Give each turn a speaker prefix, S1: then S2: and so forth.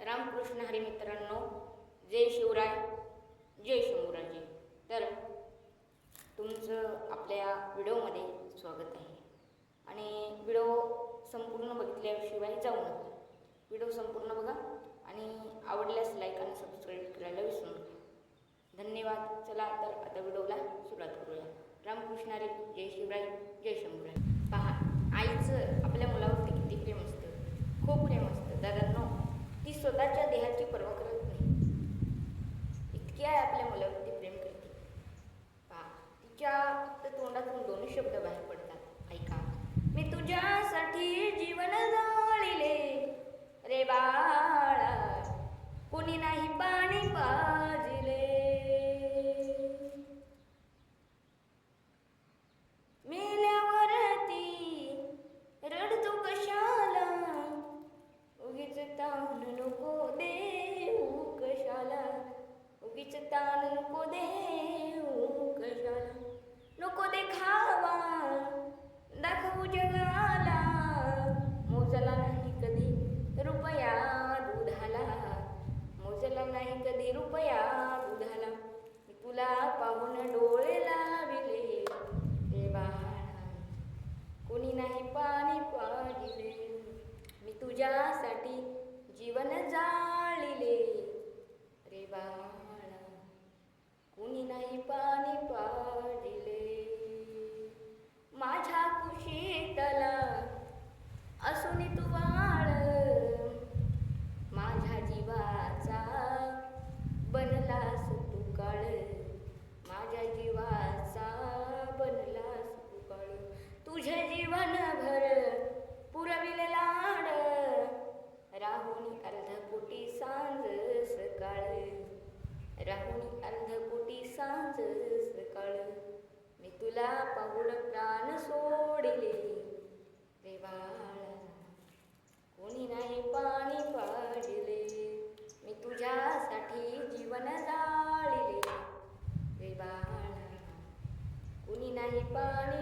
S1: रामकृष्ण हरी मित्रांनो, जय शिवराय, जय शंभूराजे. तर तुमचं आपल्या व्हिडिओमध्ये स्वागत आहे. आणि व्हिडिओ संपूर्ण बघितल्याशिवाय जाऊ नका. व्हिडिओ संपूर्ण बघा आणि आवडल्यास लाईक आणि सबस्क्राईब करायला विसरू नका. धन्यवाद. चला तर आता व्हिडिओला सुरुवात करूया. रामकृष्ण हरी, जय शिवराय, जय शंभूराय. पहा, आईचं आपल्या मुलावरती किती प्रेम असतं, खूप प्रेम असतं दादांनो. ती स्वतःच्या देहाची पर्वा करत नाही, इतक्या आपल्या मुलावरती प्रेम करते. पहा, तिच्या फक्त तोंडातून दोन शब्द बाहेर पडतात, ऐका. मी तुझ्यासाठी जीवन जाळिले रे बाळा, कोणी नाही पाणी पाजिले. मेल्यावरती रडतो कशाला, उगीच ताण नको देऊ कशाला, उगीच ताण नको देऊ कशाला. नको देखावा दाखवू जगाला, मोजला नाही कधी रुपया दुधाला, मोजला नाही कधी रुपया दुधाला. मी तुला पाहून डोळे लाविले रे बाळा, कोणी नाही पाणी पाजिले. मी तुझ्यासाठी जीवन जाळिले रे बाळा, कोणी नाही पाणी पाजिले. माझ्या कुशीतला असून तू बाळ, माझ्या जीवाचा बनलास तू काळ, माझ्या जीवाचा बनलास तू काळ. तुझे जीवनभर पुरविले लाड, राहुनी अर्धपोटी सांज सकाळ, राहुनी अर्धपोटी सांज सकाळ. मी तुला पाहून प्राण सोडिले रे बाळा, कोणी नाही पाणी पाजिले. मी तुझ्यासाठी जीवन जाळिले रे बाळा, कोणी नाही पाणी